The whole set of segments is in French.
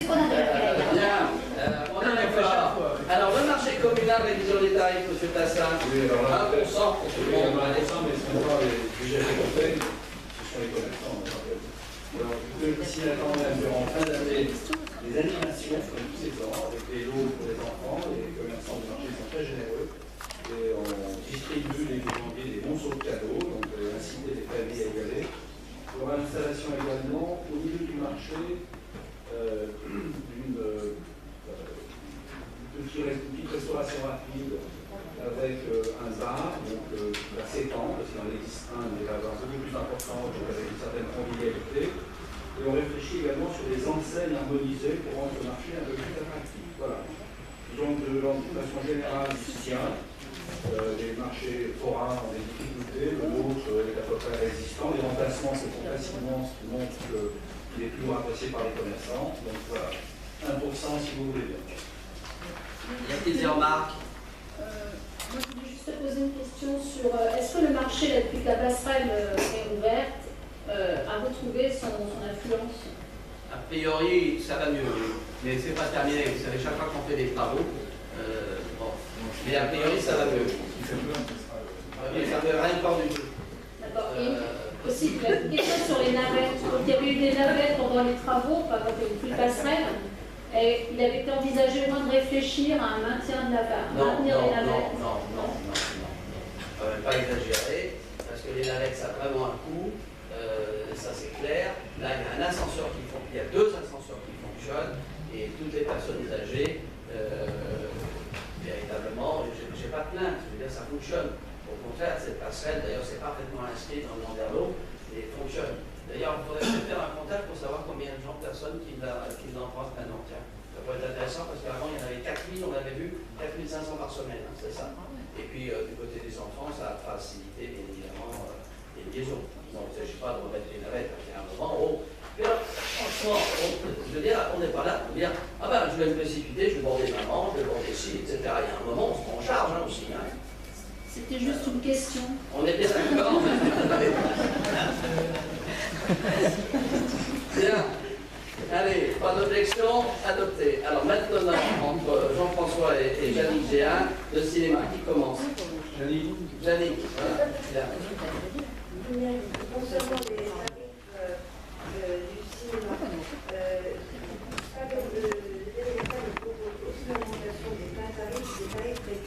Bien, on est d'accord. Alors, le marché communal, révision des tarifs, M. Tassin, oui, alors là, 1% pour tout le monde. Mais ce ne sont pas les budgets de conseil, ce sont les commerçants. Alors, vous pouvez aussi attendre même durant fin d'année des animations, comme tous ces ans, avec des lots pour les enfants. Les commerçants du marché sont très généreux. Et on distribue les janvier des bons sauts de cadeaux, donc inciter les familles à y aller. Pour l'installation également, au milieu du marché, d'une petite restauration rapide avec un bar, donc qui va s'étendre, parce qu'il en existe un, mais il va avoir beaucoup plus important, avec une certaine convivialité. Et on réfléchit également sur des enseignes harmonisées pour rendre le marché un peu plus attractif. Voilà. Donc, de façon générale, il tient. Les marchés forains ont des difficultés, le nôtre est à peu près résistant. Les remplacements se font facilement, ce qui montre qu'il est toujours apprécié par les commerçants. Donc voilà, 1% si vous voulez bien. Y a-t-il des remarques? Moi, je voulais juste te poser une question sur est-ce que le marché, là, depuis que la passerelle est ouverte, a retrouvé son influence? A priori, ça va mieux, mais c'est pas terminé. Vous savez, chaque fois qu'on fait des travaux, bon. Mais a priori, ça va mieux. Mais ça ne veut rien pas du tout. D'accord. Aussi, une question sur les navettes. Donc, il y avait eu des navettes pendant les travaux, par exemple, il n'y avait plus de passerelle. Et il avait été envisagé au moins de réfléchir à un maintien de la maintenir les navettes. Non. Pas exagérer, parce que les navettes, ça a vraiment un coût. Ça c'est clair. Là, il y a un ascenseur il y a deux ascenseurs qui fonctionnent et toutes les personnes âgées, véritablement, j'ai pas de plainte. Je veux dire, ça fonctionne. Au contraire, cette passerelle, d'ailleurs, c'est parfaitement inscrit dans le Landerneau et fonctionne. D'ailleurs, il faudrait peut-être faire un contact pour savoir combien de personnes qui l'empruntent maintenant. Tiens, ça pourrait être intéressant parce qu'avant, il y en avait 4000, on avait vu 4500 par semaine, hein, c'est ça. Et puis, du côté des enfants, ça a facilité, bien évidemment, les liaisons. Donc, il ne s'agit pas de remettre les navettes, il y a un moment où. Mais là, franchement, je veux dire, on n'est pas là pour dire ah ben, je vais me précipiter, je vais border maman, je vais border ci, etc. Il y a un moment, on se prend en charge hein, aussi. Hein. C'était juste une question. On était d'accord. Bien. Allez, pas d'objection, adopté. Alors maintenant, entre Jean-François et Yannick Géin, le cinéma qui commence. Yannick, voilà. Bien. Concernant les tarifs du cinéma, le propose aussi l'augmentation des tarifs réduits.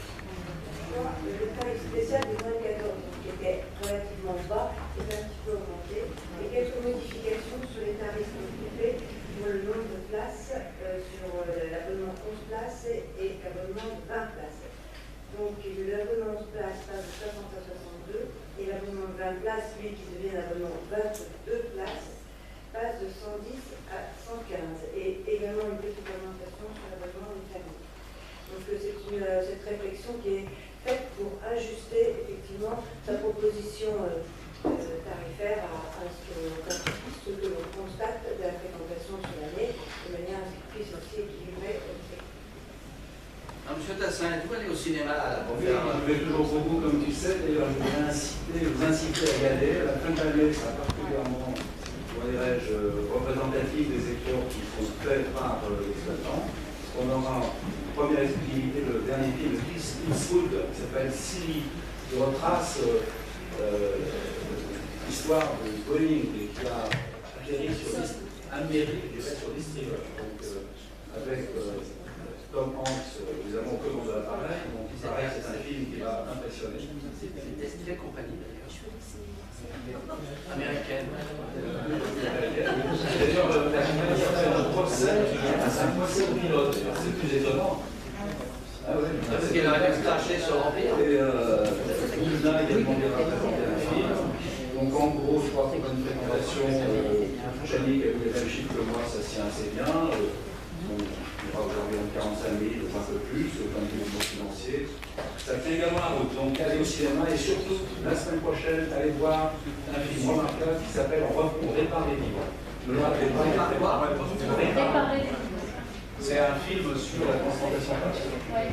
Le tarif spécial du moins 14, qui était relativement bas, est un petit peu augmenté, et quelques modifications sur les tarifs occupés pour le nombre de places, sur l'abonnement 11 places et l'abonnement 20 places. Donc l'abonnement 11 places passe de 60 à 62 et l'abonnement 20 places, lui qui devient l'abonnement 22 places, passe de 110 à 115 et également une petite augmentation sur l'abonnement des familles. Donc cette réflexion qui est faite pour ajuster effectivement sa proposition tarifaire à ce que l'on constate de la fréquentation sur l'année de manière à ce qu'il puisse aussi équilibrer. Monsieur Tassin, êtes-vous allé au cinéma là, pour Oui, faire... je vais toujours beaucoup, comme tu sais. D'ailleurs, je voudrais vous inciter à y aller. À la fin de l'année sera particulièrement, dirais-je, représentatif des efforts qui sont faits par l'exploitant. On aura en première exclusivité le dernier film de Clint Eastwood qui s'appelle Silly, qui retrace l'histoire de Boeing et qui a atterri sur Amérique et sur l'Istriver. Donc, avec Tom Hanks, évidemment, au commande de l'appareil, donc il paraît que c'est un film qui va impressionner. C'est une quelle compagnie d'ailleurs? Américaine. D'ailleurs, la compagnie s'appelle un procès au pilote, c'est plus étonnant. Ah oui, parce qu'il aurait pu se cracher sur l'Empire. Et Hilda également bien représenté un film. Donc en gros, je crois qu'on a une présentation. Yannick a vu les mêmes chiffres que moi, ça se tient assez bien. On va aujourd'hui en 45 000, un peu plus, au point de vue financier. Ça tient également la route. Donc allez au cinéma et surtout, la semaine prochaine, allez voir un film remarquable qui s'appelle On répare les livres. C'est un film sur la transplantation capillaire.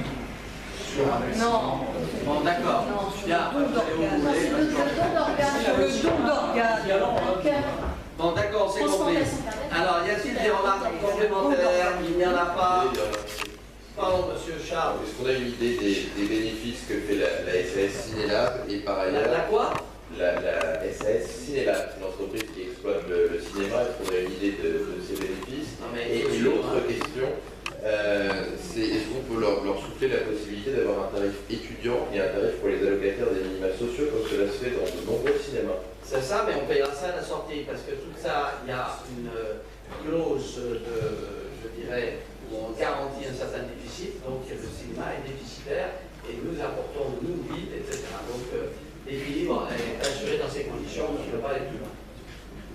Sur un accident. Bon, d'accord. Bien. Le don d'organes. Le don d'organes. Bon, d'accord, c'est compris. Transplantation cardiaque. Alors, y a-t-il des remarques complémentaires? Il n'y en a pas. Pardon, monsieur Charles. Est-ce qu'on a une idée des bénéfices que fait la SAS Cinélab et par ailleurs La quoi? la SAS Cinélab, une entreprise qui exploite le cinéma, est-ce qu'on a une idée de ses bénéfices? Non, mais Et l'autre question, c'est est-ce qu'on peut leur souffler la possibilité d'avoir un tarif étudiant et un tarif pour les allocataires des minima sociaux comme cela se fait dans de nombreux cinémas? C'est ça, mais on payera ça à la sortie, parce que tout ça, il y a une clause je dirais, où on garantit un certain déficit, donc le cinéma est déficitaire, et nous apportons, nous, vide, etc. Donc l'équilibre est assuré dans ces conditions, on ne peut pas aller plus loin.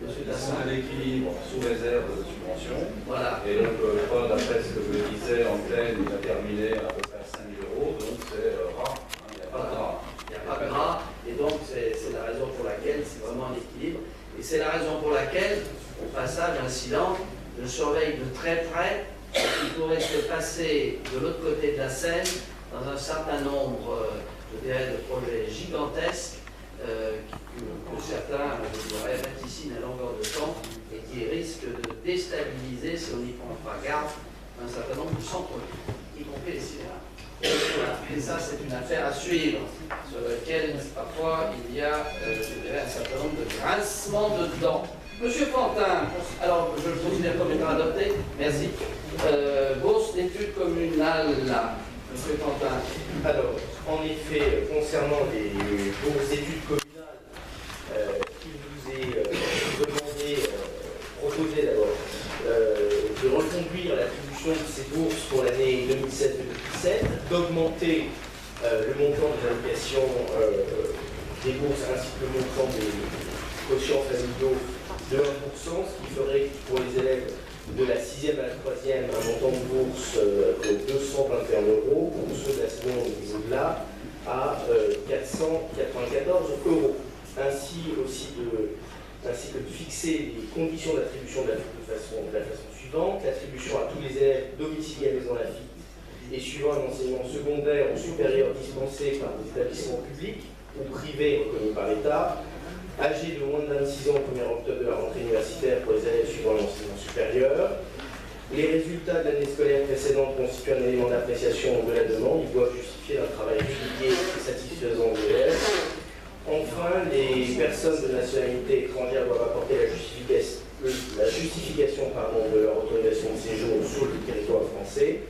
Monsieur C'est Dassin. un équilibre sous réserve de subvention. Voilà. Et donc, d'après ce que je disais, l'antenne il a terminé à peu près à 5 000 €, donc c'est rare. Il n'y a pas de rare. Il n'y a pas de gras, et donc c'est la raison pour laquelle c'est vraiment un équilibre. Et c'est la raison pour laquelle, au passage, incident, je surveille de très près ce qui pourrait se passer de l'autre côté de la Seine dans un certain nombre, je dirais, de projets gigantesques que certains, je dirais, vaticinent à longueur de temps et qui risquent de déstabiliser, si on n'y prend pas garde, un certain nombre de centres-villes, y compris les cinémas. Voilà. Et ça, c'est une affaire à suivre, sur laquelle parfois il y a, je dirais, un certain nombre de grincements de dents. Monsieur Fantin, alors je le considère comme étant adopté, merci. Bourse d'études communales, là, monsieur Fantin. Alors, en effet, concernant les bourses d'études communales, il vous est proposé d'abord de reconduire l'attribution de ces bourses pour l'année 2017, d'augmenter le montant des allocations des bourses ainsi que le montant des quotients familiaux de 1%, ce qui ferait pour les élèves de la 6e à la 3e un montant de bourse de 221 €, pour ceux de la seconde et au-delà à 494 €. Ainsi que de fixer les conditions d'attribution de la façon suivante: l'attribution à tous les élèves domiciliés à Maison Lafitte et suivant un enseignement secondaire ou supérieur dispensé par des établissements publics ou privés reconnus par l'État, âgés de moins de 26 ans au 1er octobre de la rentrée universitaire pour les élèves suivant l'enseignement supérieur. Les résultats de l'année scolaire précédente constituent un élément d'appréciation de la demande. Ils doivent justifier d'un travail régulier et satisfaisant des élèves. Enfin, les personnes de nationalité étrangère doivent apporter la justification de leur autorisation de séjour sur le territoire français.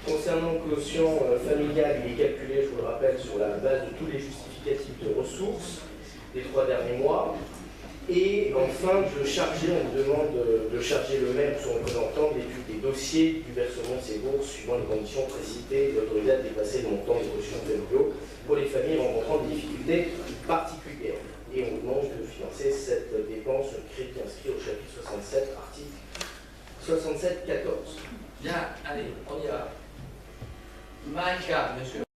Concernant le quotient familial, il est calculé, je vous le rappelle, sur la base de tous les justificatifs de ressources des 3 derniers mois. Et enfin, on vous demande de charger le maire ou son représentant de l'étude des dossiers du versement de ces bourses suivant les conditions précitées, d'autoriser à dépasser le montant des quotients familiaux pour les familles rencontrant des difficultés particulières. Et on vous demande de financer cette dépense crédit inscrit au chapitre 67, article 67-14. Bien, allez, on y va. Maïka, monsieur.